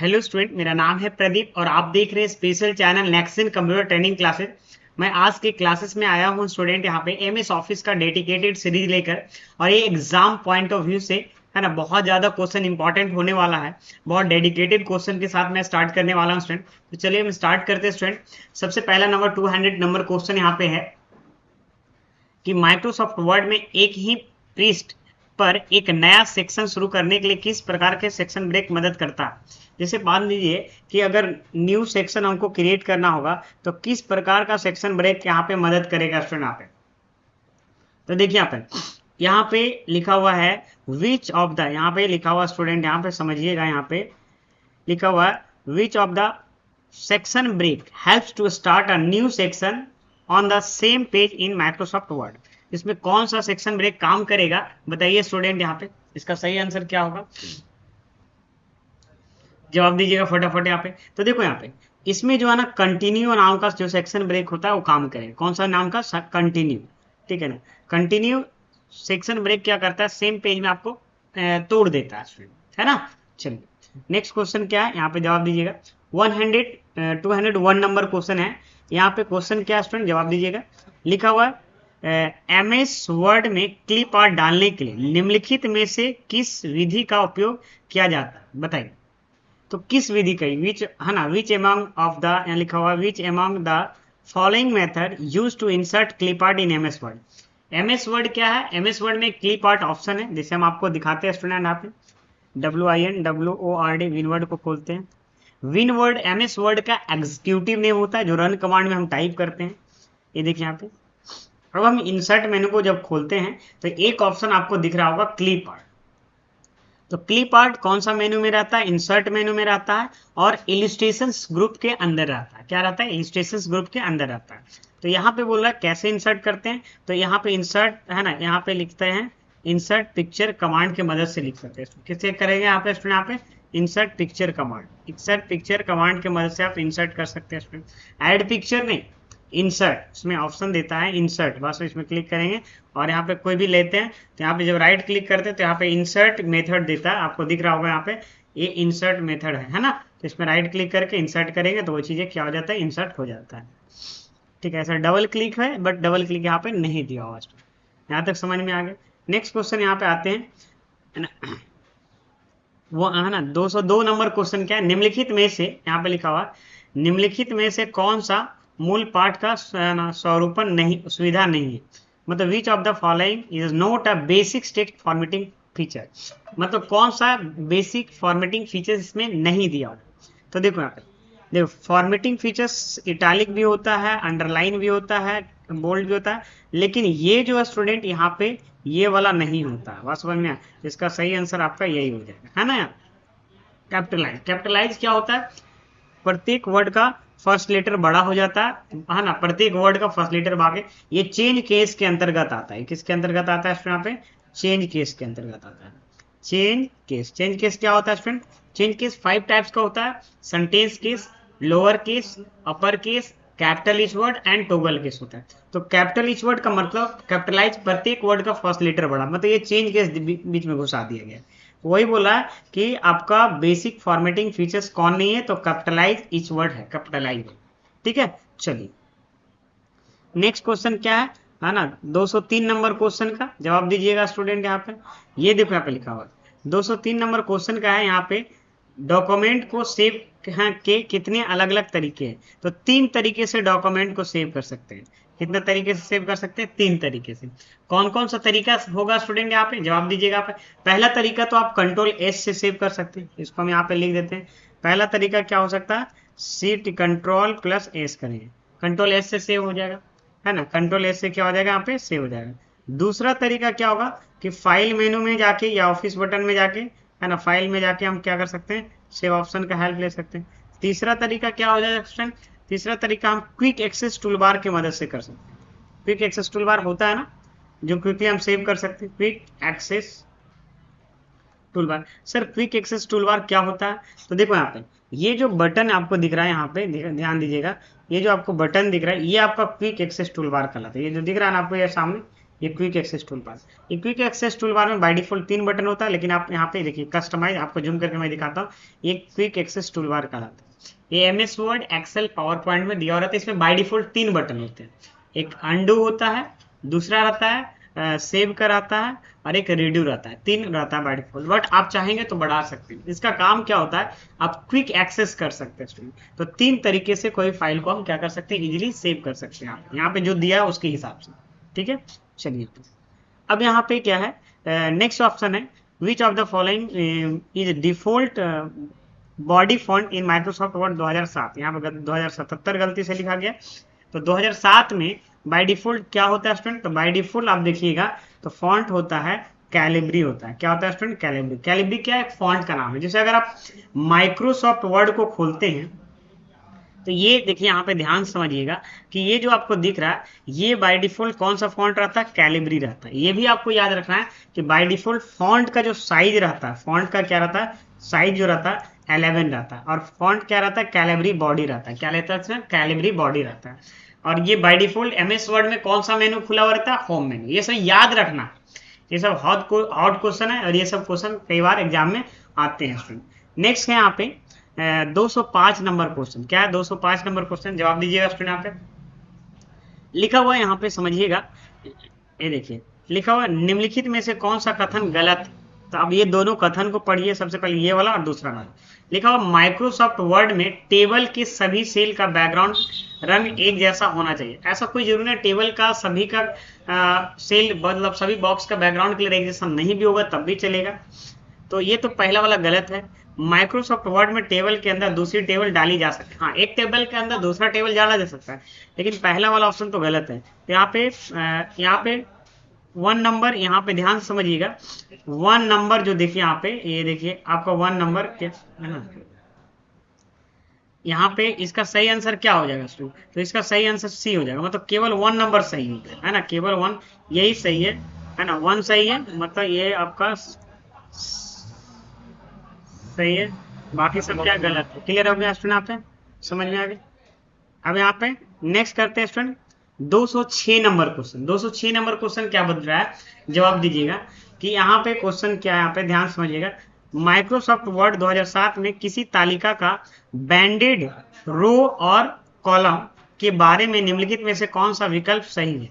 Hello student, मेरा नाम है प्रदीप और आप देख रहे हैं special channel Nexon computer training classes. मैं आज के क्लासेस में आया हूं स्टूडेंट यहाँ पे एमएस ऑफिस का डेडिकेटेड सीरीज लेकर। और ये एग्जाम पॉइंट ऑफ व्यू से है ना, बहुत ज्यादा क्वेश्चन इंपॉर्टेंट होने वाला है। बहुत डेडिकेटेड क्वेश्चन के साथ मैं स्टार्ट करने वाला हूँ स्टूडेंट। तो चलिए हम स्टार्ट करते हैं स्टूडेंट। सबसे पहला नंबर 200 नंबर क्वेश्चन यहाँ पे है कि माइक्रोसॉफ्ट वर्ड में एक ही पृष्ठ पर एक नया सेक्शन शुरू करने के लिए किस प्रकार के सेक्शन ब्रेक मदद करता है। जैसे मान लीजिए कि अगर न्यू सेक्शन हमको क्रिएट करना होगा तो किस प्रकार का सेक्शन ब्रेक यहाँ पे मदद करेगा स्टूडेंट। यहाँ पे तो देखिए यहाँ पे लिखा हुआ है विच ऑफ द, यहाँ पे लिखा हुआ स्टूडेंट, यहाँ पे समझिएगा, यहाँ पे लिखा हुआ है which of the section break helps to start a new section on the same page in Microsoft Word. इसमें कौन सा सेक्शन ब्रेक काम करेगा बताइए स्टूडेंट। यहाँ पे इसका सही आंसर क्या होगा, जवाब दीजिएगा फटाफट यहाँ पे। तो देखो यहाँ पे इसमें जो है ना, कंटिन्यू नाम का जो सेक्शन ब्रेक होता है वो काम करेगा। कौन सा नाम का, कंटिन्यू, ठीक है ना। कंटिन्यू सेक्शन ब्रेक क्या करता है, सेम पेज में आपको तोड़ देता है ना। चलिए नेक्स्ट क्वेश्चन क्या है, यहाँ पे जवाब दीजिएगा। 201 नंबर क्वेश्चन है। यहाँ पे क्वेश्चन क्या है स्टूडेंट, जवाब दीजिएगा। लिखा हुआ एमएस वर्ड में क्लिप आर्ट डालने के लिए निम्नलिखित में से किस विधि का उपयोग किया जाता है बताइए। तो किस विधि का, विच है ना, विच एमंग ऑफ द, यहाँ लिखा हुआ which among the following method use to insert clip art in MS Word. MS Word क्या है, एमएस वर्ड में क्लिप आर्ट ऑप्शन है, जैसे हम आपको दिखाते हैं स्टूडेंट। यहाँ पे WINWORD विन वर्ड को खोलते हैं। विन वर्ड एमएस वर्ड का एग्जीक्यूटिव नेम होता है जो रन कमांड में हम टाइप करते हैं। ये देखिए यहाँ पे अब हम इंसर्ट मेनू को जब खोलते हैं तो एक ऑप्शन आपको दिख रहा होगा क्लिप आर्ट। तो क्लिप आर्ट कौन सा मेनू में रहता है, इंसर्ट मेनू में रहता है और इलिस्ट्रेशंस ग्रुप के अंदर रहता है। क्या रहता है, इलिस्ट्रेशंस ग्रुप के अंदर रहता है। तो यहाँ पे बोल रहा है कैसे इंसर्ट करते हैं, तो यहाँ पे इंसर्ट है ना, यहाँ पे लिखते हैं इंसर्ट पिक्चर कमांड की मदद से लिख सकते हैं। किससे करेंगे यहाँ पे स्टूडेंट, यहाँ पे insert picture command, insert picture command की मदद से आप इंसर्ट कर सकते हैं स्टूडेंट। ऐड पिक्चर नहीं, इंसर्ट, इसमें ऑप्शन देता है इंसर्ट, बस इसमें क्लिक करेंगे और यहाँ पे कोई भी लेते हैं तो यहाँ पे जब राइट क्लिक करते हैं तो यहाँ पे इंसर्ट मेथड देता है, आपको दिख रहा होगा यहाँ पे ये इंसर्ट मेथड है ना। तो इसमें राइट क्लिक करके इंसर्ट करेंगे तो वो चीजें क्या हो जाता है, इंसर्ट हो जाता है। ठीक है, ऐसा डबल क्लिक है बट डबल क्लिक यहाँ पे नहीं दिया हुआ। यहाँ तक समझ में आ गया। नेक्स्ट क्वेश्चन यहाँ पे आते हैं, है ना, वो है ना 202 नंबर क्वेश्चन क्या है, निम्नलिखित में से, यहाँ पे लिखा हुआ निम्नलिखित में से कौन सा मूल पाठ का स्वरूपन नहीं, सुविधा नहीं है। मतलब विच of the following is not a basic text formatting feature. मतलब कौन सा बेसिक फॉर्मेटिंग फीचर इसमें नहीं दिया हुआ। तो देखो यहाँ पे, देखो फॉर्मेटिंग फीचर्स इटैलिक भी होता है, अंडरलाइन भी होता है, बोल्ड भी होता है, लेकिन ये जो है स्टूडेंट यहाँ पे ये वाला नहीं होता है। बात समझ में आया? इसका सही आंसर आपका यही हो जाएगा, है ना यार। कैपिटलाइज, कैपिटलाइज क्या होता है, प्रत्येक वर्ड का फर्स्ट लेटर बड़ा हो जाता है ना, प्रत्येक वर्ड का फर्स्ट लेटर भागे। ये चेंज केस के अंतर्गत आता है। किसके अंतर्गत आता है स्टूडेंट, यहाँ पे चेंज केस के अंतर्गत आता है। चेंज केस, चेंज केस क्या होता है स्टूडेंट, चेंज केस 5 टाइप्स का होता है। Sentence case, lower case, upper case, capital etch word and toggle case होता है। तो कैपिटल इच वर्ड का मतलब कैपिटलाइज प्रत्येक वर्ड का फर्स्ट लेटर बड़ा, मतलब ये चेंज केस बीच में घुसा दिया गया। वही बोला कि आपका बेसिक फॉर्मेटिंग फीचर्स कौन नहीं है, तो कैपिटलाइज इच वर्ड है, कैपिटलाइज। ठीक है, चलिए नेक्स्ट क्वेश्चन क्या है ना, 203 नंबर क्वेश्चन का जवाब दीजिएगा स्टूडेंट। यहाँ पे ये देखो यहाँ पे लिखा हुआ 203 नंबर क्वेश्चन का है। यहाँ पे डॉक्यूमेंट को सेव के कितने अलग अलग तरीके हैं। तो 3 तरीके से डॉक्यूमेंट को सेव कर सकते हैं। कितने तरीके से सेव कर सकते हैं, 3 तरीके से। कौन कौन सा तरीका होगा स्टूडेंट, यहाँ पे जवाब दीजिएगा। आप पहला तरीका तो आप कंट्रोल S से सेव कर सकते हैं, इसको हम यहाँ पे लिख देते हैं। पहला तरीका क्या हो सकता है, सीट कंट्रोल+S करेंगे, कंट्रोल S से सेव हो जाएगा, है ना। कंट्रोल S से क्या हो जाएगा, यहाँ पे सेव हो जाएगा। दूसरा तरीका क्या होगा कि फाइल मेनू में जाके या ऑफिस बटन में जाके, है ना, फाइल में जाके हम क्या कर सकते हैं, सेव ऑप्शन का हेल्प ले सकते हैं। तीसरा तरीका क्या हो जाएगा स्टूडेंट, तीसरा तरीका हम क्विक एक्सेस टूलबार की मदद से कर सकते हैं। क्विक एक्सेस टूलबार होता है ना, जो क्विकली हम सेव कर सकते हैं, quick access toolbar. Sir quick access toolbar क्या होता है, तो देखो यहाँ पे ये जो बटन आपको दिख रहा है, यहाँ पे ध्यान दीजिएगा, ये जो आपको बटन दिख रहा है ये आपका क्विक एक्सेस टूलबार कहलाता है। ये जो दिख रहा है ना आपको ये सामने, ये क्विक एक्सेस टूल बार। ये क्विक एक्सेस टूल बार में बाय डिफॉल्ट 3 बटन होता है, लेकिन आप यहाँ पे देखिए कस्टमाइज, आपको जूम करके मैं दिखाता हूँ, ये क्विक एक्सेस टूल बार कहलाता है। ये MS Word, Excel, PowerPoint में दिया रहता है। इसमें बाय डिफॉल्ट 3 बटन होते हैं, एक अंडू होता है, दूसरा रहता है सेव कर आता है, और एक रिड्यू रहता है। 3 रहता है बाय डिफॉल्ट, बट आप चाहेंगे तो बढ़ा सकते हैं। इसका काम क्या होता है, आप क्विक एक्सेस कर सकते हैं स्टूडेंट। तो 3 तरीके से कोई फाइल को हम क्या कर सकते हैं, इजीली सेव कर सकते हैं। आप यहाँ पे जो दिया है उसके हिसाब से, ठीक है। चलिए अब यहाँ पे क्या है, नेक्स्ट ऑप्शन है, which of the following is default body font in Microsoft word 2007। यहाँ पे 2077 गलती से लिखा गया, तो 2007 में बाय डिफॉल्ट क्या होता है स्टूडेंट, तो बाय डिफॉल्ट आप देखिएगा तो फॉन्ट होता है कैलिब्री होता है। क्या होता है स्टूडेंट, कैलिब्री। कैलिब्री क्या है, एक फॉन्ट का नाम है। जैसे अगर आप माइक्रोसॉफ्ट वर्ड को खोलते हैं तो ये देखिए, यहाँ पे ध्यान समझिएगा कि ये जो आपको दिख रहा है, ये बाय डिफॉल्ट कौन सा फॉन्ट रहता है, कैलिब्री रहता है। ये भी आपको याद रखना है कि बाय डिफॉल्ट फॉन्ट का जो साइज रहता है, फॉन्ट का क्या रहता है, साइज जो रहता है 11 रहता है, और फॉन्ट क्या रहता है, कैलिब्री बॉडी रहता है। क्या रहता है, कैलिब्री बॉडी रहता है। और ये बाय डिफॉल्ट MS वर्ड में कौन सा मेनू खुला हुआ रहता है, होम मेनू। ये सब याद रखना, ये सब हॉट क्वेश्चन है, और ये सब क्वेश्चन कई बार एग्जाम में आते हैं स्टूडेंट। नेक्स्ट है यहाँ पे 205 नंबर क्वेश्चन। क्या है 205 नंबर क्वेश्चन, जवाब दीजिएगा स्टूडेंट। यहाँ पे लिखा हुआ है, यहाँ पे समझिएगा, ये देखिए लिखा हुआ है, निम्नलिखित में से कौन सा कथन गलत। तो अब ये दोनों कथन को पढ़िए, सबसे पहले ये वाला और दूसरा वाला। लिखा हुआ माइक्रोसॉफ्ट वर्ड में टेबल के सभी सेल का बैकग्राउंड रंग एक जैसा होना चाहिए। ऐसा कोई जरूरी नहीं, टेबल का सभी का सेल मतलब सभी बॉक्स का बैकग्राउंड कलर एक जैसा नहीं भी होगा तब भी चलेगा। तो ये तो पहला वाला गलत है। माइक्रोसॉफ्ट वर्ड में टेबल के अंदर दूसरी टेबल डाली जा सकती है, हाँ एक टेबल के अंदर दूसरा टेबल डाला जा सकता है, लेकिन पहला वाला ऑप्शन तो गलत है। तो यहाँ पे 1 नंबर, यहाँ पे ध्यान से समझिएगा, 1 नंबर जो देखिए यहाँ पे, ये देखिए आपका 1 नंबर क्या है ना, यहाँ पे इसका सही आंसर क्या हो जाएगा स्टूडेंट, तो इसका सही आंसर सी हो जाएगा। मतलब केवल 1 नंबर सही है ना, केवल 1 यही सही है ना, 1 सही है, मतलब ये आपका सही है, बाकी सब क्या गलत है। क्लियर हो गया स्टूडेंट, यहाँ पे समझ में आ गया। अब यहाँ पे नेक्स्ट करते हैं student 206 number question. 206 number question क्या बता रहा है, जवाब दीजिएगा कि यहाँ पे क्वेश्चन क्या है। यहाँ पे ध्यान समझिएगा, माइक्रोसॉफ्ट वर्ड 2007 में किसी तालिका का बैंडेड रो और कॉलम के बारे में निम्नलिखित में से कौन सा विकल्प सही है।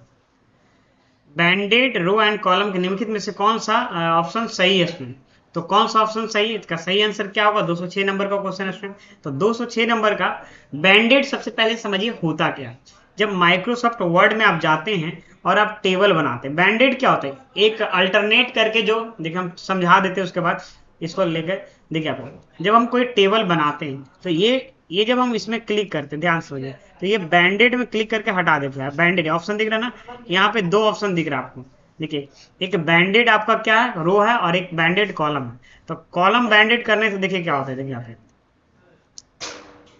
बैंडेड रो एंड कॉलम के निम्नलिखित में से कौन सा ऑप्शन सही है स्टूडेंट, तो कौन सा ऑप्शन सही है, इसका सही आंसर क्या होगा। 206 नंबर का क्वेश्चन है स्टूडेंट, तो 206 नंबर का बैंडेड सबसे पहले समझिए होता क्या है। जब माइक्रोसॉफ्ट वर्ड में आप जाते हैं और आप टेबल बनाते हैं, बैंडेड क्या होता है, एक अल्टरनेट करके जो देखिए हम समझा देते हैं उसके बाद इसको लेकर देखिए आपको, जब हम कोई टेबल बनाते हैं तो ये जब हम इसमें क्लिक करते हैं, ध्यान से समझिए, तो ये बैंडेड में क्लिक करके हटा देता है। बैंडेड ऑप्शन दिख रहा है ना, यहाँ पे 2 ऑप्शन दिख रहा है आपको, देखिए एक बैंडेड आपका क्या है, रो है, और एक बैंडेड कॉलम है। तो कॉलम बैंडेड करने से देखिए क्या होता है, देखिए यहाँ पे,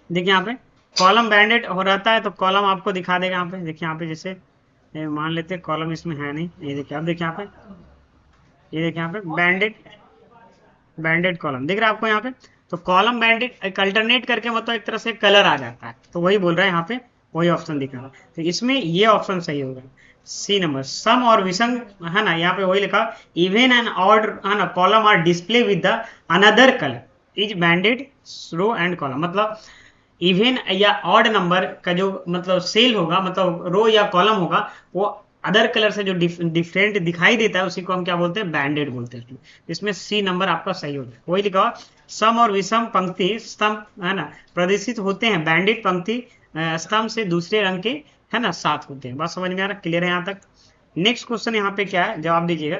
देखिए यहाँ पे कॉलम बैंडेड हो रहता है, तो कॉलम आपको दिखा देगा यहाँ पे। देखिए यहाँ पे जैसे मान लेते हैं कॉलम इसमें है नहीं, ये देखिए आप देखिए यहाँ पे, ये देखिए यहाँ पे बैंडेड कॉलम दिख रहा है आपको यहाँ पे। तो कॉलम बैंडेड एक अल्टरनेट करके मतलब एक तरह से कलर आ जाता है, तो वही बोल रहा है यहाँ पे, वही ऑप्शन दिख रहा है। तो इसमें ये ऑप्शन सही होगा, सी नंबर। सम और विषम है ना, यहाँ पे वही लिखा, इवन एंड ऑड है ना, column are display with the another colour is banded row and column. मतलब इवन या ऑड नंबर का जो मतलब सेल होगा, मतलब रो या कॉलम होगा, वो अदर कलर से जो डिफरेंट दिखाई देता है उसी को हम क्या बोलते हैं, बैंडेड बोलते हैं। इसमें सी नंबर आपका सही हो जाए। वही लिखा हुआ, सम और विषम पंक्ति स्तंभ है ना प्रदर्शित होते हैं, बैंडेड पंक्ति स्तंभ से दूसरे रंग के है ना साथ होते हैं। बात समझ में आ रहा, क्लियर है यहाँ तक। नेक्स्ट क्वेश्चन यहाँ पे क्या है, जवाब दीजिएगा।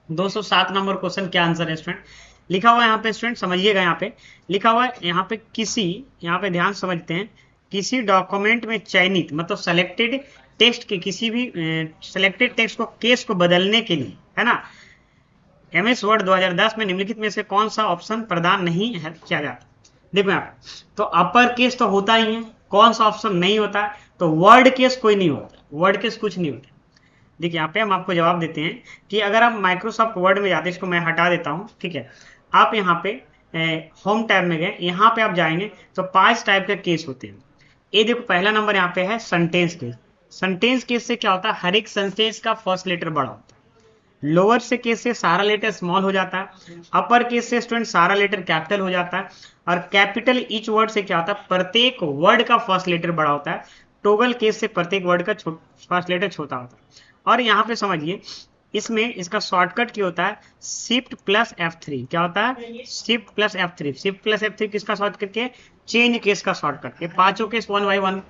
207 नंबर क्वेश्चन क्या आंसर है स्टूडेंट, लिखा हुआ है यहाँ पे स्टूडेंट, समझिएगा यहाँ पे लिखा हुआ है, यहाँ पे किसी, यहाँ पे ध्यान समझते हैं, किसी डॉक्यूमेंट में चयनित मतलब सेलेक्टेड टेक्स्ट के किसी भी सिलेक्टेड टेक्स्ट को केस को बदलने के लिए है ना, MS वर्ड 2010 में निम्नलिखित में से कौन सा ऑप्शन प्रदान नहीं है किया जाता। देखो यहाँ तो अपर केस तो होता ही है, कौन सा ऑप्शन नहीं होता है, तो वर्ड केस कोई नहीं होता, वर्ड केस कुछ नहीं होता। देखिए यहाँ पे हम आपको जवाब देते हैं कि अगर आप माइक्रोसॉफ्ट वर्ड में जाते हैं, इसको मैं हटा देता हूँ, ठीक है। आप यहाँ पे होम टैब में गए, यहाँ पे आप जाएंगे तो 5 टाइप के केस होते हैं। ये देखो पहला नंबर यहाँ पे है सेंटेंस केस। सेंटेंस केस से क्या होता है, हर एक सेंटेंस का फर्स्ट लेटर बड़ा होता है। लोअर से केस से सारा लेटर स्मॉल हो जाता है। अपर केस से स्टूडेंट सारा लेटर कैपिटल हो जाता है। और कैपिटल ईच वर्ड से क्या होता है, प्रत्येक वर्ड का फर्स्ट लेटर बड़ा होता है। टोगल केस से प्रत्येक वर्ड का फर्स्ट लेटर छोटा होता है। और यहाँ पे समझिए, इसमें इसका शॉर्टकट क्या होता है, शिफ्ट प्लस F3। क्या होता है, shift plus F3। Shift plus F3 किसका शॉर्टकट के, चेंज केस का शॉर्टकट। ये पांचों केस 1 बाय 1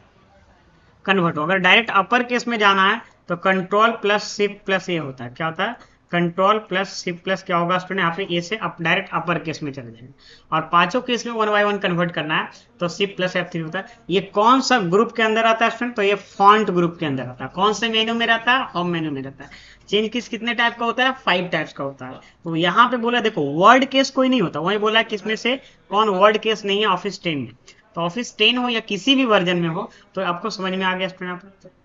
कन्वर्ट हो। अगर डायरेक्ट अपर केस में जाना है तो कंट्रोल प्लस शिफ्ट प्लस ए होता है। क्या होता है, कंट्रोल प्लस शिफ्ट प्लस क्या होगा स्टूडेंट, यहाँ पे ए से डायरेक्ट अपर केस में चले जाएंगे। और पांचों केस में 1 बाय 1 कन्वर्ट करना है तो शिफ्ट प्लस F3 होता है। ये कौन सा ग्रुप के अंदर आता है स्टूडेंट, तो ये फॉन्ट ग्रुप के अंदर आता है। कौन से मेनू में रहता है, होम मेनू में रहता है। चेंज केस कितने टाइप का होता है, 5 टाइप्स का होता है। तो यहाँ पे बोला देखो वर्ड केस कोई नहीं होता, वही बोला किसमें से कौन वर्ड केस नहीं है, ऑफिस 10 में। तो ऑफिस 10 हो या किसी भी वर्जन में हो तो आपको समझ में आ गया स्टूडेंट।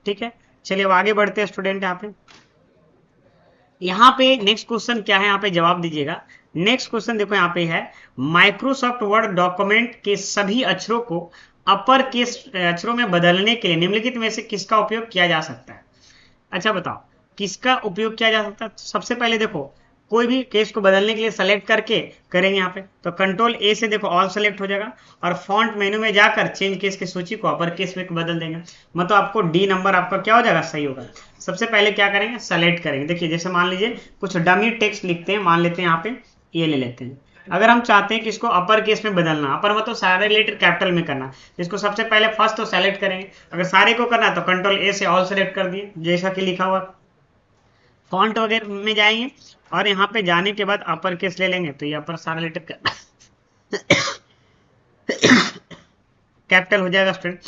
ठीक है, चलिए अब आगे बढ़ते हैं स्टूडेंट। यहाँ पे नेक्स्ट क्वेश्चन क्या है, यहाँ पे जवाब दीजिएगा। नेक्स्ट क्वेश्चन देखो यहाँ पे है, माइक्रोसॉफ्ट वर्ड डॉक्यूमेंट के सभी अक्षरों को अपर केस अक्षरों में बदलने के लिए निम्नलिखित में से किसका उपयोग किया जा सकता है। अच्छा बताओ किसका उपयोग किया जा सकता है। तो सबसे पहले देखो कोई भी केस को बदलने के लिए सेलेक्ट करके करेंगे यहाँ पे, तो कंट्रोल ए से देखो ऑल सेलेक्ट हो जाएगा और फॉन्ट मेनू में जाकर चेंज केस की सूची को अपर केस में बदल देंगे। मतलब आपको डी नंबर आपका क्या हो जाएगा, सही होगा। सबसे पहले क्या करेंगे, सेलेक्ट करेंगे। देखिए जैसे मान लीजिए कुछ डमी टेक्स्ट लिखते हैं, मान लेते हैं यहाँ पे ये ले लेते हैं। अगर हम चाहते हैं कि इसको अपर केस में बदलना, अपर मतलब सारे लेटर कैपिटल में करना, इसको सबसे पहले फर्स्ट तो सेलेक्ट करेंगे। अगर सारे को करना है तो कंट्रोल ए से ऑल सेलेक्ट कर दिए जैसा कि लिखा हुआ। फॉन्ट वगैरह में जाएंगे और यहाँ पे जाने के बाद अपर केस ले लेंगे तो ये अपर सारा लेटर कैपिटल हो जाएगा स्टूडेंट।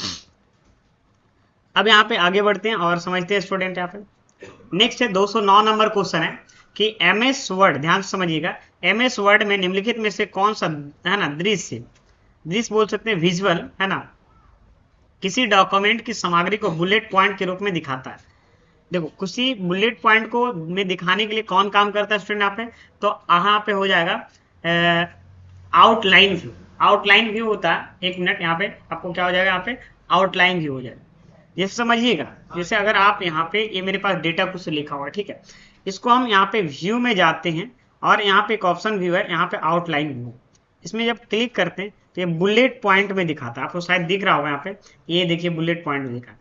अब यहाँ पे आगे बढ़ते हैं और समझते हैं स्टूडेंट। यहाँ पे नेक्स्ट है 209 नंबर क्वेश्चन है कि MS वर्ड, ध्यान से समझिएगा, MS वर्ड में निम्नलिखित में से कौन सा है ना दृश्य बोल सकते हैं, विजुअल है ना, किसी डॉक्यूमेंट की सामग्री को बुलेट पॉइंट के रूप में दिखाता है। देखो किसी बुलेट पॉइंट को में दिखाने के लिए कौन काम करता है स्टूडेंट यहाँ पे, तो यहाँ पे हो जाएगा आउटलाइन व्यू। आउटलाइन व्यू होता है, एक मिनट यहाँ पे आपको क्या हो जाएगा, यहाँ पे आउटलाइन व्यू हो जाएगा। जैसे समझिएगा, जैसे अगर आप यहाँ पे ये मेरे पास डेटा कुछ लिखा हुआ है, ठीक है, इसको हम यहाँ पे व्यू में जाते हैं और यहाँ पे एक ऑप्शन व्यू है, यहाँ पे आउटलाइन व्यू। इसमें जब क्लिक करते हैं तो ये बुलेट पॉइंट में दिखाता है, आपको शायद दिख रहा होगा यहाँ पे, ये देखिए बुलेट पॉइंट में दिखाता है।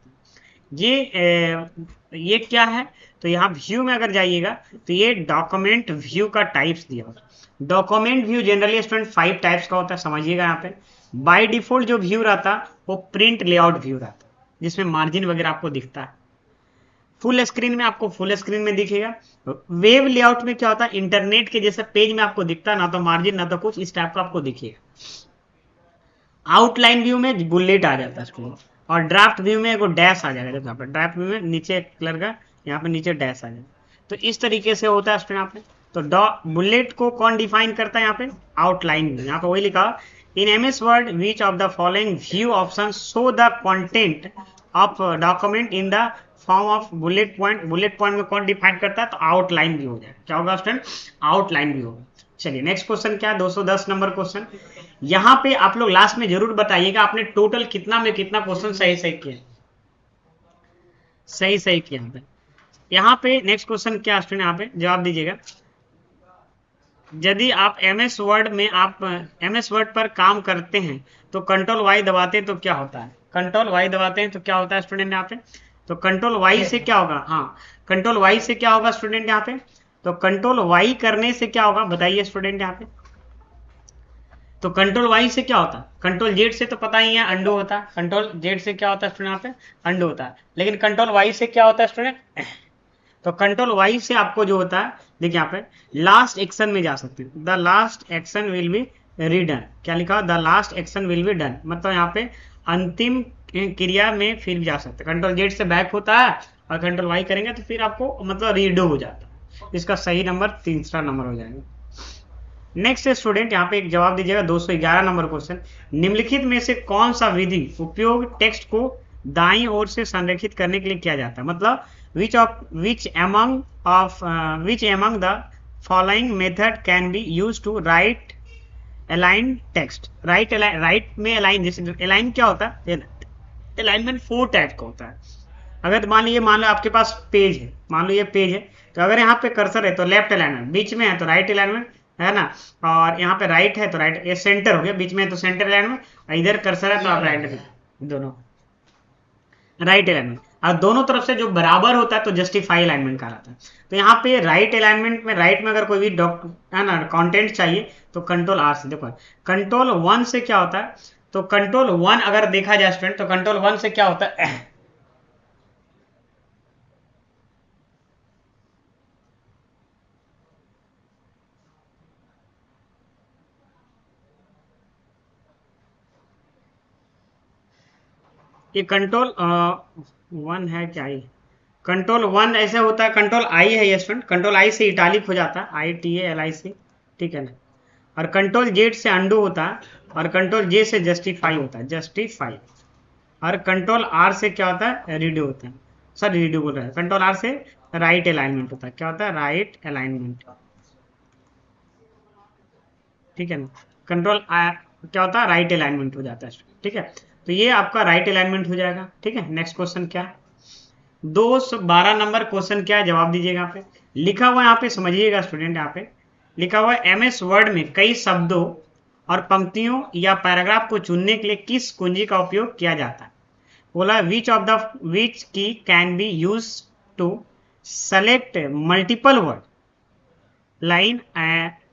ये क्या है, तो यहाँ व्यू में अगर जाइएगा तो ये डॉक्यूमेंट व्यू का टाइप्स दिया होता है। Document view generally student 5 types का होता है, समझिएगा। यहाँ पे बाय डिफॉल्ट जो व्यू रहता है वो प्रिंट लेआउट व्यू रहता है, जिसमें मार्जिन वगैरह आपको दिखता है। फुल स्क्रीन में आपको फुल स्क्रीन में दिखेगा। वेब लेआउट में क्या होता है, इंटरनेट के जैसे पेज में आपको दिखता है, ना तो मार्जिन ना तो कुछ, इस टाइप का आपको दिखेगा। आउटलाइन व्यू में बुलेट आ जाता है स्टूडेंट, और ड्राफ्ट व्यू में एक डैश आ जाएगा। यहाँ पर ड्राफ्ट व्यू में नीचे एक कलर का यहाँ पे नीचे डैश आ जाएगा। तो इस तरीके से होता है स्टूडेंट यहाँ पे। तो बुलेट को कौन डिफाइन करता है यहाँ पे, आउटलाइन। यहाँ पे वही लिखा, इन MS word which of the following view option show the content of document in the form of bullet point. Bullet point में कौन डिफाइन करता है, तो आउटलाइन व्यू हो जाएगा। क्या होगा स्टूडेंट, आउटलाइन व्यू होगा। चलिए नेक्स्ट क्वेश्चन क्या है, 210 नंबर क्वेश्चन। यहाँ पे आप लोग लास्ट में जरूर बताइएगा आपने टोटल कितना में कितना क्वेश्चन सही किया, सही किया। यहाँ पे नेक्स्ट क्वेश्चन क्या स्टूडेंट, यहाँ पे जवाब दीजिएगा। यदि आप MS वर्ड में आप MS वर्ड पर काम करते हैं तो कंट्रोल Y दबाते हैं तो क्या होता है, कंट्रोल Y दबाते हैं तो क्या होता है स्टूडेंट यहाँ पे, तो कंट्रोल Y से क्या होगा, हाँ कंट्रोल Y से क्या होगा स्टूडेंट यहाँ पे, तो कंट्रोल Y करने से क्या होगा बताइए स्टूडेंट यहाँ पे। तो कंट्रोल Y से क्या होता है, कंट्रोल Z से तो पता ही है अंडू होता है। कंट्रोल Z से क्या होता है स्टूडेंट यहाँ पे, अंडू होता है। लेकिन कंट्रोल Y से क्या होता है स्टूडेंट, तो कंट्रोल Y से आपको जो होता है, देखिए यहाँ पे लास्ट एक्शन में जा सकते हैं। The last action will be redone, क्या लिखा, the last action will be done, मतलब यहाँ पे अंतिम क्रिया में फिर जा सकते हैं। कंट्रोल Z से बैक होता है और कंट्रोल Y करेंगे तो फिर आपको मतलब रीडो हो जाता है। इसका सही नंबर तीसरा नंबर हो जाएगा। नेक्स्ट स्टूडेंट यहाँ पे एक जवाब दीजिएगा 211 नंबर क्वेश्चन। निम्नलिखित में से कौन सा विधि उपयोग टेक्स्ट को दाईं ओर से संरेखित करने के लिए किया जाता है, मतलब which among the following method can be used to write align text। Right में अलाइन, जैसे अलाइन क्या होता है, अलाइनमेंट 4 टाइप का होता है। अगर मान लो आपके पास पेज है, मान लो ये पेज है, तो अगर यहाँ पे कर्सर है तो लेफ्ट अलाइनमेंट, बीच में है तो राइट अलाइनमेंट, है ना, और यहाँ पे राइट है तो राइट, ये सेंटर हो गया, बीच में है तो सेंटर अलाइनमेंट, इधर कर्सर है तो आप राइट, दोनों राइट अलाइनमेंट, और दोनों तरफ से जो बराबर होता है तो जस्टिफाई अलाइनमेंट कहलाता है। तो यहाँ पे राइट अलाइनमेंट में राइट में अगर कोई भी है ना कंटेंट चाहिए तो कंट्रोल आर से, देखो कंट्रोल 1 से क्या होता है, तो कंट्रोल 1 अगर देखा जाए स्टूडेंट तो कंट्रोल 1 से क्या होता है, ये कंट्रोल 1 है क्या, ये कंट्रोल 1 ऐसे होता है, कंट्रोल आई है ये स्टूडेंट, कंट्रोल आई से इटालिक हो जाता है, ITALIC, ठीक है ना, और कंट्रोल जेड से अंडू होता है, और कंट्रोल जे से जस्टिफाई होता है, जस्टिफाई, और कंट्रोल आर से क्या होता है, रीडू होता है, सर रीडू बोल रहा है, कंट्रोल आर से राइट अलाइनमेंट होता है, क्या होता है, राइट अलाइनमेंट, ठीक है ना, कंट्रोल क्या होता है, राइट अलाइनमेंट हो जाता है, ठीक है। तो ये आपका राइट अलाइनमेंट हो जाएगा, ठीक है। नेक्स्ट क्वेश्चन क्या है, 212 नंबर क्वेश्चन क्या है, जवाब दीजिएगा। यहाँ पे लिखा हुआ है, यहाँ पे समझिएगा स्टूडेंट, यहाँ पे लिखा हुआ है MS वर्ड में कई शब्दों और पंक्तियों या पैराग्राफ को चुनने के लिए किस कुंजी का उपयोग किया जाता है। बोला which key can be use to select multiple word, line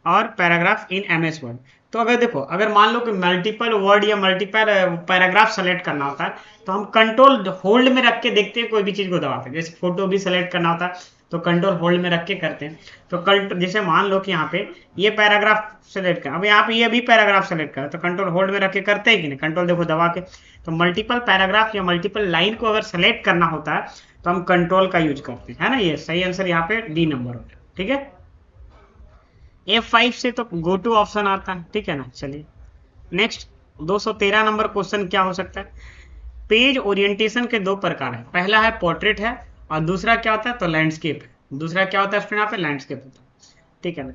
और पैराग्राफ इन MS वर्ड। तो अगर देखो, अगर मान लो कि मल्टीपल वर्ड या मल्टीपल पैराग्राफ सेलेक्ट करना होता है तो हम कंट्रोल होल्ड में रख के देखते हैं, कोई भी चीज को दबाते हैं, जैसे फोटो भी सेलेक्ट करना होता है तो कंट्रोल होल्ड में रख के करते हैं। तो जैसे मान लो कि यहाँ पे ये पैराग्राफ सेलेक्ट कर, अब यहाँ पे ये भी पैराग्राफ सेलेक्ट कर, तो कंट्रोल होल्ड में रख के करते हैं कि नहीं, कंट्रोल देखो दबा के। तो मल्टीपल पैराग्राफ या मल्टीपल लाइन को अगर सेलेक्ट करना होता है तो हम कंट्रोल का यूज करते हैं, है ना। ये सही आंसर यहाँ पे डी नंबर होता है, ठीक है। F5 से तो गो टू ऑप्शन आता है, ठीक है ना। चलिए नेक्स्ट 213 नंबर क्वेश्चन क्या हो सकता है, पेज ओरिएंटेशन के दो प्रकार है, पहला है पोर्ट्रेट है और दूसरा क्या होता है, तो लैंडस्केप है। दूसरा क्या होता है यहाँ पे, लैंडस्केप होता है, ठीक है ना।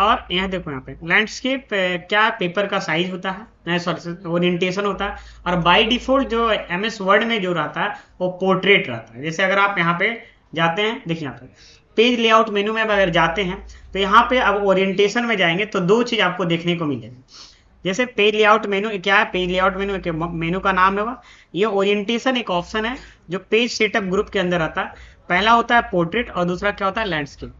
और यहाँ देखो, यहाँ पे लैंडस्केप क्या पेपर का साइज होता है, सॉरी ओरिएंटेशन होता है, और बाय डिफॉल्ट जो MS वर्ड में जो रहता है वो पोर्ट्रेट रहता है। जैसे अगर आप यहाँ पे जाते हैं, देखिए यहाँ पे पेज लेआउट मेनू में अगर जाते हैं तो यहाँ पे अब ओरिएंटेशन में जाएंगे तो दो चीज आपको देखने को मिलेगी। जैसे पेज लेआउट मेनू क्या है, पेज लेआउट मेनू का नाम है, ये ओरिएंटेशन एक ऑप्शन है जो पेज सेटअप ग्रुप के अंदर आता है। पहला होता है पोर्ट्रेट और दूसरा क्या होता है, लैंडस्केप।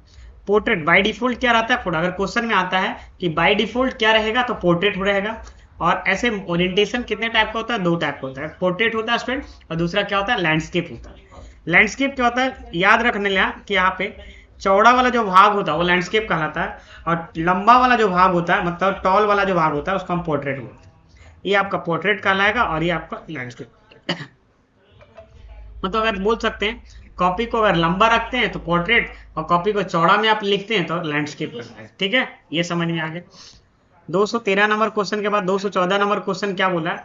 पोर्ट्रेट बाय डिफॉल्ट क्या रहता है, अगर क्वेश्चन में आता है कि बाय डिफॉल्ट क्या रहेगा तो पोर्ट्रेट रहेगा। और ऐसे ओरिएंटेशन कितने टाइप का होता है, दो टाइप का होता है, पोर्ट्रेट होता है स्टूडेंट और दूसरा क्या होता है, लैंडस्केप होता है। लैंडस्केप क्या होता है, याद रखने लिया कि यहाँ पे चौड़ा वाला जो भाग होता है वो लैंडस्केप कहलाता है, और लंबा वाला जो भाग होता है, मतलब टॉल वाला जो भाग होता है उसको हम पोर्ट्रेट बोलते हैं। ये आपका पोर्ट्रेट कहलाएगा और ये आपका लैंडस्केप। मतलब अगर बोल सकते हैं कॉपी को अगर लंबा रखते हैं तो पोर्ट्रेट, और कॉपी को चौड़ा में आप लिखते हैं तो लैंडस्केप करना है, ठीक है। ये समझ में आ गया। 213 नंबर क्वेश्चन के बाद 214 नंबर क्वेश्चन क्या बोला,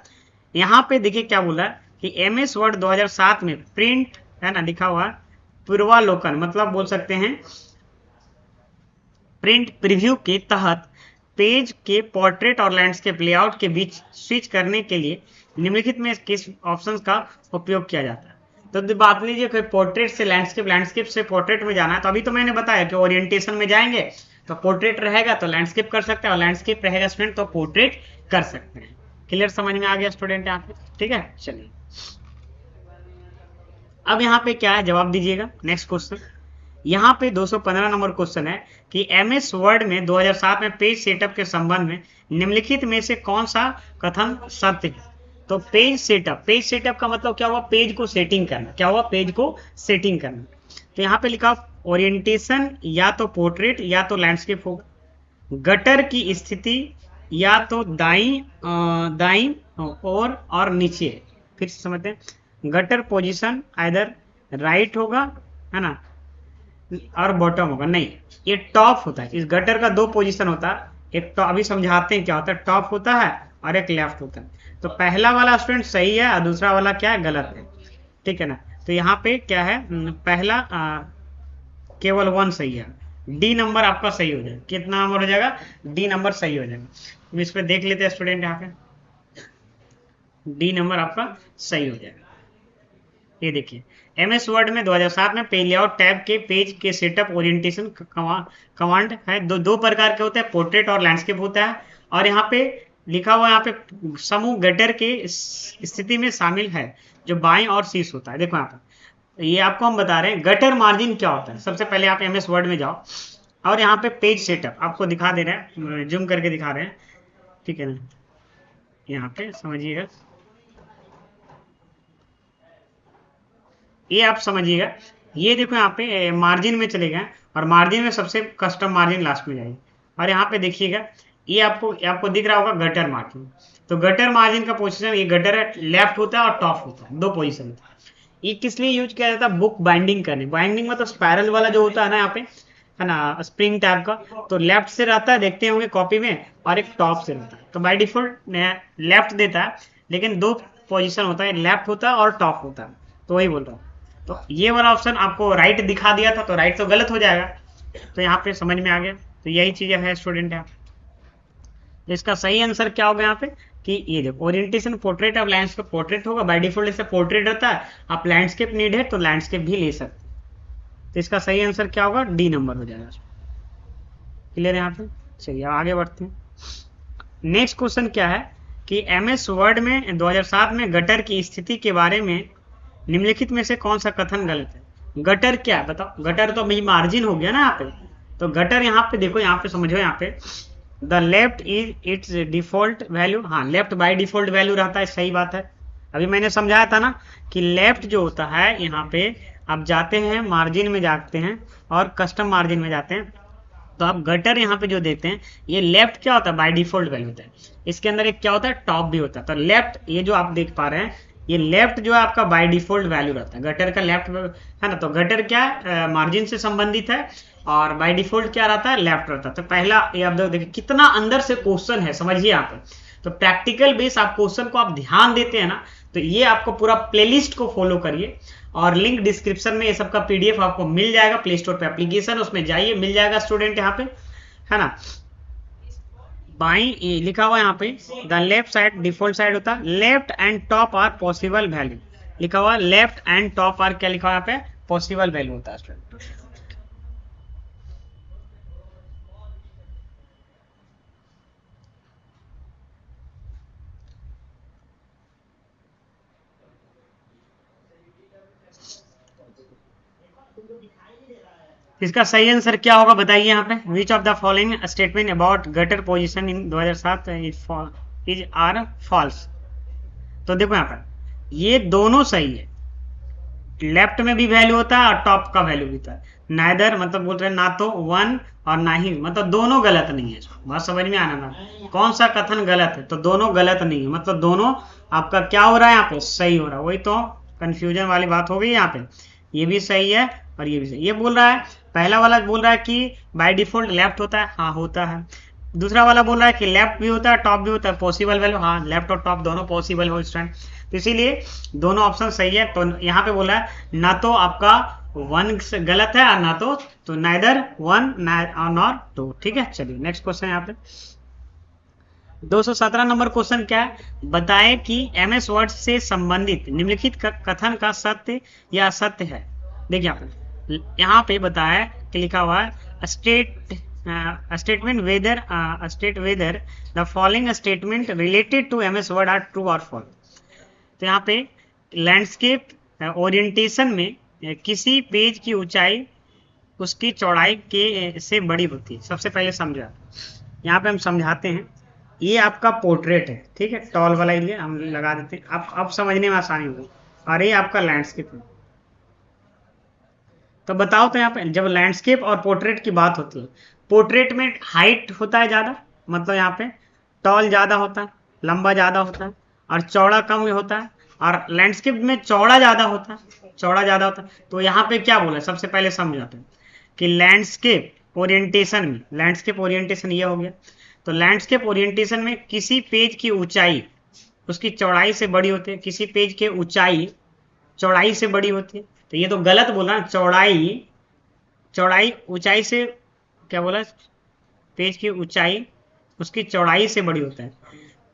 यहाँ पे देखिए क्या बोला कि MS वर्ड 2007 में प्रिंट, है ना, लिखा हुआ पूर्वालोकन, मतलब बोल सकते हैं प्रिंट प्रीव्यू के तहत पेज के पोर्ट्रेट और लैंडस्केप लेआउट के बीच स्विच करने के लिए निम्नलिखित में किस ऑप्शन का उपयोग किया जाता है। तो बात लीजिए कि पोर्ट्रेट से लैंडस्केप, लैंडस्केप से पोर्ट्रेट में जाना है, तो अभी तो मैंने बताया कि ओरिएंटेशन में जाएंगे तो पोर्ट्रेट रहेगा तो लैंडस्केप कर सकते हैं, और लैंडस्केप रहेगा स्टूडेंट तो पोर्ट्रेट कर सकते हैं। क्लियर, समझ में आ गया स्टूडेंट यहाँ पे, ठीक है। चलिए अब यहाँ पे क्या है, जवाब दीजिएगा। नेक्स्ट क्वेश्चन, यहाँ पे 215 नंबर क्वेश्चन है कि MS वर्ड में 2007 में पेज सेटअप के संबंध में निम्नलिखित में से कौन सा कथन सत्य है। तो पेज सेटअप का मतलब क्या हुआ, पेज को सेटिंग करना, क्या हुआ, पेज को सेटिंग करना। तो यहाँ पे लिखा ओरिएंटेशन या तो पोर्ट्रेट या तो लैंडस्केप होगा, गटर की स्थिति या तो दाई और नीचे। फिर से समझते हैं, गटर पोजीशन आइदर राइट होगा, है ना, और बॉटम होगा, नहीं ये टॉप होता है। इस गटर का दो पोजीशन होता है, एक तो अभी समझाते हैं क्या होता है, टॉप होता है और एक लेफ्ट होता है। तो पहला वाला स्टूडेंट सही है और दूसरा वाला क्या है, गलत है, ठीक है ना। तो यहाँ पे क्या है, पहला केवल 1 सही है, डी नंबर आपका सही हो जाएगा। कितना नंबर हो जाएगा, डी नंबर सही हो जाएगा। तो इस पे देख लेते हैं स्टूडेंट, यहाँ पे डी नंबर आपका सही हो जाएगा। ये देखिए एमएस वर्ड में 2007 में पेज लेआउट टैब के पेज के सेटअप ओरिएंटेशन कमांड है। दो प्रकार के होते हैं, पोर्ट्रेट और लैंडस्केप होता है। और यहाँ पे लिखा हुआ यहाँ पे समूह गटर के स्थिति में शामिल है जो बाएं और शीर्ष होता है। देखो यहाँ पे ये आपको हम बता रहे हैं गटर मार्जिन क्या होता है। सबसे पहले आप एमएस वर्ड में जाओ और यहाँ पे पेज सेटअप आपको दिखा दे रहे हैं, जूम करके दिखा रहे हैं, ठीक है ना। यहाँ पे समझिएगा, ये आप समझिएगा। ये देखो यहाँ पे मार्जिन में चले गए और मार्जिन में सबसे कस्टम मार्जिन लास्ट में जाएगी। और यहाँ पे देखिएगा ये आपको दिख रहा होगा गटर मार्जिन। तो गटर मार्जिन का पोजीशन, ये गटर है, लेफ्ट होता है और टॉप होता है, दो पोजीशन होता है। ये किस लिए यूज किया जाता है? बुक बाइंडिंग करने। बाइंडिंग में तो स्पायरल वाला जो होता है ना यहाँ पे, है ना, स्प्रिंग टाइप का, तो लेफ्ट से रहता है, देखते होंगे कॉपी में, और एक टॉप से रहता है। तो बाय डिफॉल्ट लेफ्ट देता है, लेकिन दो पोजीशन होता है, लेफ्ट होता है और टॉप होता है। तो वही बोल रहा हूँ। तो ये वाला ऑप्शन आपको राइट दिखा दिया था, तो राइट तो गलत हो जाएगा। तो यहाँ पे समझ में आ गया। तो यही चीजें है स्टूडेंट। यहाँ तो इसका सही आंसर क्या होगा यहाँ पे कि ये देखो orientation portrait of landscape, portrait होगा। बाय डिफॉल्ट इससे पोर्ट्रेट रहता है, आप लैंडस्केप नीड है तो लैंडस्केप भी ले सकते हैं। तो इसका सही आंसर क्या होगा? डी नंबर हो जाएगा। क्लियर है यहाँ पे? चलिए आगे बढ़ते हैं। नेक्स्ट क्वेश्चन क्या है कि एमएस वर्ड में 2007 में गटर की स्थिति के बारे में निम्नलिखित में से कौन सा कथन गलत है? गटर क्या है बताओ? गटर तो भाई मार्जिन हो गया ना यहाँ पे। तो गटर यहाँ पे देखो, यहाँ पे समझो, यहाँ पे the left is it's default value. हाँ, लेफ्ट बाय डिफॉल्ट वैल्यू रहता है, सही बात है। अभी मैंने समझाया था ना कि लेफ्ट जो होता है, यहाँ पे आप जाते हैं मार्जिन में जाते हैं और कस्टम मार्जिन में जाते हैं, तो आप गटर यहाँ पे जो देते हैं, ये लेफ्ट क्या होता है? बाय डिफॉल्ट वैल्यू होता है। इसके अंदर एक क्या होता है? टॉप भी होता है। तो लेफ्ट, ये जो आप देख पा रहे हैं, ये लेफ्ट जो है आपका बाय डिफॉल्ट वैल्यू रहता है गटर का, लेफ्ट है ना। तो गटर क्या है? मार्जिन से संबंधित है और बाय डिफॉल्ट क्या रहता है? लेफ्ट रहता है। तो पहला ये आप देखिए कितना अंदर से क्वेश्चन है, समझिए यहाँ पे। तो प्रैक्टिकल बेस आप क्वेश्चन को आप ध्यान देते हैं ना, तो ये आपको पूरा प्लेलिस्ट को फॉलो करिए और लिंक डिस्क्रिप्शन में ये सब का पीडीएफ आपको मिल जाएगा। प्ले स्टोर पे एप्लीकेशन, उसमें जाइए, मिल जाएगा स्टूडेंट यहाँ पे, है ना। बाई लिखा हुआ यहाँ पे the left side default side होता है, left and top are possible value लिखा हुआ। लेफ्ट एंड टॉप आर क्या लिखा हुआ यहाँ पे? पॉसिबल वैल्यू होता है स्टूडेंट। इसका सही आंसर क्या होगा बताइए यहाँ पे? Which of the following statement about gutter position in 2007 is are false? तो देखो यहाँ पर ये दोनों सही है, लेफ्ट में भी वैल्यू होता है और टॉप का वैल्यू भी होता है। नाइदर मतलब बोल रहे हैं ना तो वन और ना ही, मतलब दोनों गलत नहीं है। बात समझ में आना ना, कौन सा कथन गलत है? तो दोनों गलत नहीं है, मतलब दोनों आपका क्या हो रहा है यहाँ पे? सही हो रहा है। वही तो कंफ्यूजन वाली बात हो गई यहाँ पे। ये भी सही है और ये भी सही। ये बोल रहा है, पहला वाला बोल रहा है कि बाय डिफॉल्ट लेफ्ट होता है, हाँ होता है। दूसरा वाला बोल रहा है कि लेफ्ट भी होता है टॉप भी होता है, पॉसिबल वैल्यू, हाँ लेफ्ट और टॉप दोनों पॉसिबल हो स्टूडेंट। तो इसीलिए दोनों ऑप्शन सही है। तो यहाँ पे बोला है ना तो आपका वन गलत है और ना तो नाइदर वन नॉर टू। ठीक है, चलिए नेक्स्ट क्वेश्चन यहाँ पे 217 नंबर क्वेश्चन क्या है? बताएं कि एमएस वर्ड से संबंधित निम्नलिखित कथन का सत्य या असत्य है। देखिए यहाँ पे बताया कि लिखा हुआ है statement whether state whether the following statement related to MS Word are true और फॉल्स। तो यहाँ पे लैंडस्केप ओरिएंटेशन में किसी पेज की ऊंचाई उसकी चौड़ाई के से बड़ी होती है। सबसे पहले समझा, यहाँ पे हम समझाते हैं। ये आपका पोर्ट्रेट है, ठीक है, टॉल वाला लिए हम लगा देते हैं, अब समझने में आसानी होगी। और ये आपका लैंडस्केप है। तो बताओ, तो यहाँ पे जब लैंडस्केप और पोर्ट्रेट की बात होती है, पोर्ट्रेट में हाइट होता है ज्यादा, मतलब यहाँ पे टॉल ज्यादा होता है, लंबा ज्यादा होता है, और चौड़ा कम होता है। और लैंडस्केप में चौड़ा ज्यादा होता है, चौड़ा ज्यादा होता है। तो यहाँ पे क्या बोला, सबसे पहले समझाते हैं कि लैंडस्केप ओरिएंटेशन में, लैंडस्केप ओरिएंटेशन ये हो गया। तो लैंडस्केप ओरिएंटेशन में किसी पेज की ऊंचाई उसकी चौड़ाई से बड़ी होती है, किसी पेज के ऊंचाई चौड़ाई से बड़ी होती है। तो ये तो गलत बोला, चौड़ाई ऊंचाई से, क्या बोला, पेज की ऊंचाई उसकी चौड़ाई से बड़ी होता है।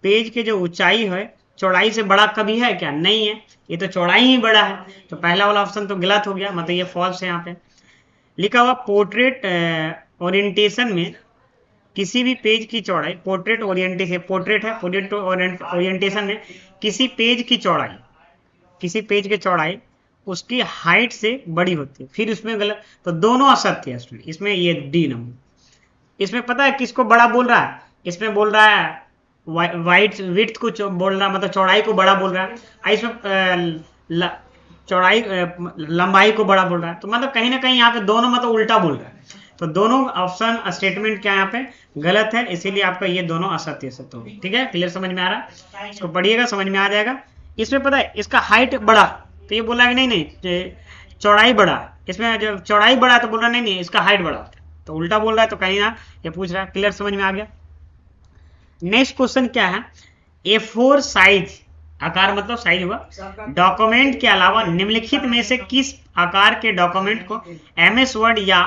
पेज के जो ऊंचाई है चौड़ाई से बड़ा कभी है क्या? नहीं है, ये तो चौड़ाई ही बड़ा है, तो पहला वाला ऑप्शन तो गलत हो गया, मतलब ये फॉल्स है। यहाँ पे लिखा हुआ पोर्ट्रेट ओरिएंटेशन में किसी भी पेज की चौड़ाई, पोर्ट्रेट ओरिएंटेशन, पोर्ट्रेट है, पोर्ट्रेट ओरिएंटेशन में किसी पेज की चौड़ाई, किसी पेज की चौड़ाई उसकी हाइट से बड़ी होती है, फिर उसमें गलत, तो दोनों असत्य है इसमें। इसमें ये डी नंबर। इसमें पता है किसको बड़ा बोल रहा है? इसमें बोल रहा है वाइट विड्थ को बोल रहा है, मतलब चौड़ाई को बड़ा बोल रहा है। इसमें चौड़ाई लंबाई को बड़ा बोल रहा है, तो मतलब कहीं ना कहीं यहाँ पे दोनों मतलब उल्टा बोल रहा है। तो दोनों ऑप्शन स्टेटमेंट क्या यहाँ पे गलत है, इसीलिए आपका ये दोनों असत्य सत्य होगी। ठीक है, क्लियर, समझ में आ रहा है? इसको पढ़िएगा, समझ में आ जाएगा। इसमें पता है इसका हाइट बड़ा, तो ये बोला कि नहीं नहीं चौड़ाई बड़ा, इसमें जब चौड़ाई बड़ा तो बोल रहा नहीं नहीं इसका हाइट बड़ा, तो उल्टा बोल रहा है, तो कहीं ना ये पूछ रहा है। क्लियर, समझ में आ गया? नेक्स्ट क्वेश्चन क्या है? A4 साइज, आकार मतलब साइज हुआ, डॉक्यूमेंट के अलावा निम्नलिखित में से किस आकार के डॉक्यूमेंट को MS वर्ड या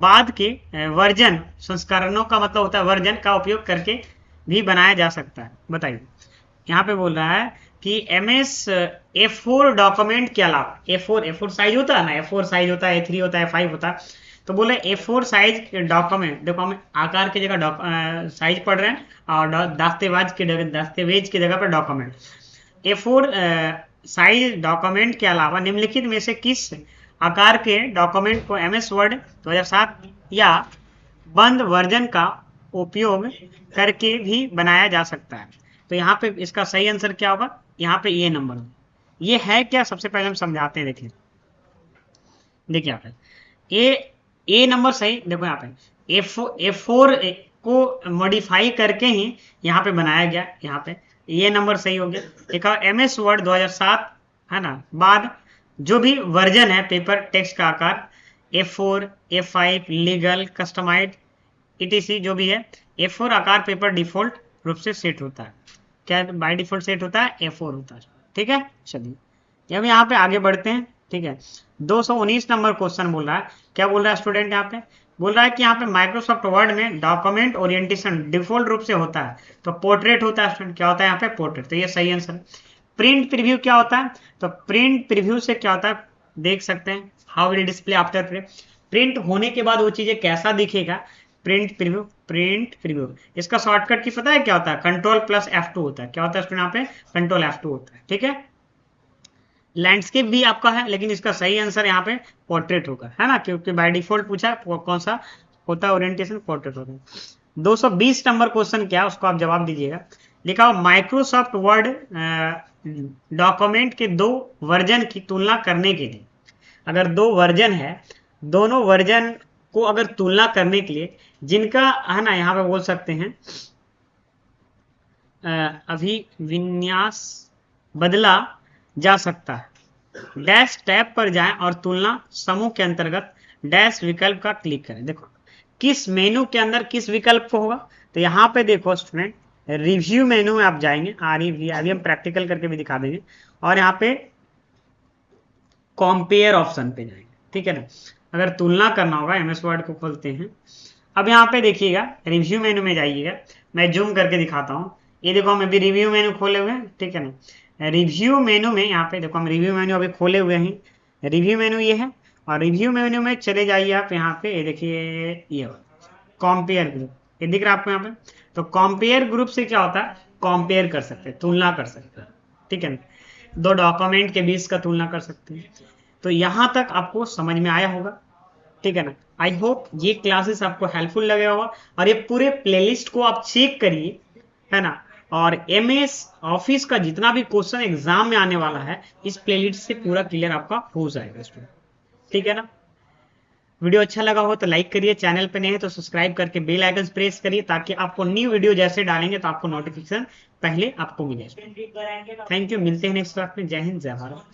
बाद के वर्जन संस्करणों का मतलब होता है वर्जन का उपयोग करके भी बनाया जा सकता है? बताइए। यहाँ पे बोल रहा है कि MS A4 डॉक्यूमेंट के अलावा, A4 साइज होता है ना, A4 साइज होता है, A3 होता है, 5 होता है, तो बोले A4 साइज डॉक्यूमेंट, देखो हम आकार की जगह साइज पढ़ रहे हैं, और दस्तावेज की जगह पर डॉक्यूमेंट। A4 साइज डॉक्यूमेंट के अलावा निम्नलिखित में से किस आकार के डॉक्यूमेंट को MS वर्ड 2007 या बंद वर्जन का उपयोग करके भी बनाया जा सकता है? तो यहाँ पे इसका सही आंसर क्या होगा? यहाँ पे ये नंबर, ये है क्या? सबसे पहले हम समझाते हैं। देखिए यहाँ पे ए नंबर सही, देखो यहाँ पे A4 को मॉडिफाई करके ही यहाँ पे बनाया गया, यहाँ पे ये नंबर सही हो गया। देखा MS वर्ड 2007 है ना, बाद जो भी वर्जन है पेपर टेक्स्ट का आकार A4, A5, legal, customise etc जो भी है, A4 आकार पेपर डिफॉल्ट रूप से सेट होता है। क्या बाय डिफॉल्ट सेट होता है? A4 होता है। ठीक है, चलिए अब यहाँ पे आगे बढ़ते हैं। ठीक है, 219 नंबर क्वेश्चन बोल रहा है, क्या बोल रहा है स्टूडेंट? यहाँ पे बोल रहा है कि यहाँ पे माइक्रोसॉफ्ट वर्ड में डॉक्यूमेंट ओरिएंटेशन डिफॉल्ट रूप से होता है, तो पोर्ट्रेट होता है स्टूडेंट। क्या होता है यहाँ पे? पोर्ट्रेट, तो ये सही आंसर। प्रिंट प्रीव्यू क्या होता है? तो प्रिंट प्रीव्यू से क्या होता है देख सकते हैं, how will display after print, print होने के बाद वो चीजें कैसा दिखेगा, प्रिंट प्रीव्यू। प्रिंट प्रीव्यू इसका शॉर्टकट की पता है क्या होता है? Ctrl+F2 होता है। क्या होता है स्टूडेंट? यहाँ पे Ctrl+F2 होता है। ठीक है, लैंडस्केप भी आपका है, लेकिन इसका सही आंसर यहाँ पे पोर्ट्रेट होगा, है ना, क्योंकि बाय डिफॉल्ट पूछा कौन सा होता है ओरिएंटेशन, पोर्ट्रेट होता है। 220 नंबर क्वेश्चन क्या, उसको आप जवाब दीजिएगा। लिखा हो माइक्रोसॉफ्ट वर्ड डॉक्यूमेंट के दो वर्जन की तुलना करने के लिए, अगर दो वर्जन है, दोनों वर्जन को अगर तुलना करने के लिए जिनका है ना, यहाँ पे बोल सकते हैं अभिविन्यास बदला जा सकता है, डैश टैब पर जाएं और तुलना समूह के अंतर्गत डैश विकल्प का क्लिक करें। देखो किस मेनू के अंदर किस विकल्प को होगा, तो यहाँ पे देखो स्टूडेंट रिव्यू मेनू में आप जाएंगे, REV, अभी हम प्रैक्टिकल करके भी दिखा देंगे, और यहाँ पे कंपेयर ऑप्शन पे जाएंगे। ठीक है ना, अगर तुलना करना होगा MS वर्ड को खोलते हैं। अब यहाँ पे देखिएगा रिव्यू मेनू में जाइएगा, मैं जूम करके दिखाता हूँ। ये देखो हम अभी रिव्यू मेनू खोले हुए हैं। ठीक है ना, रिव्यू मेनू में यहाँ पे देखो हम रिव्यू मेनू अभी खोले हुए हैं, रिव्यू मेनू ये है, और रिव्यू मेनू में चले जाइए आप यहाँ पे, ये देखिए ये कंपेयर ग्रुप, ये दिख रहा है आपको यहाँ पे। तो कंपेयर ग्रुप से क्या होता है? कंपेयर कर सकते हैं, तुलना कर सकते हैं। ठीक है ना, दो डॉक्यूमेंट के बीच का तुलना कर सकते हैं। तो यहाँ तक आपको समझ में आया होगा। ठीक है ना, आई होप ये क्लासेस आपको हेल्पफुल लगे होगा, और ये पूरे प्लेलिस्ट को आप चेक करिए, है ना, और MS ऑफिस का जितना भी क्वेश्चन एग्जाम में आने वाला है इस प्लेलिस्ट से पूरा क्लियर आपका हो जाएगा स्टूडेंट। ठीक है ना, वीडियो अच्छा लगा हो तो लाइक करिए, चैनल पे नए हैं तो सब्सक्राइब करके बेल आइकन प्रेस करिए, ताकि आपको न्यू वीडियो जैसे डालेंगे तो आपको नोटिफिकेशन पहले आपको मिले। थैंक यू, मिलते हैं नेक्स्ट क्लास में। जय हिंद, जय भारत।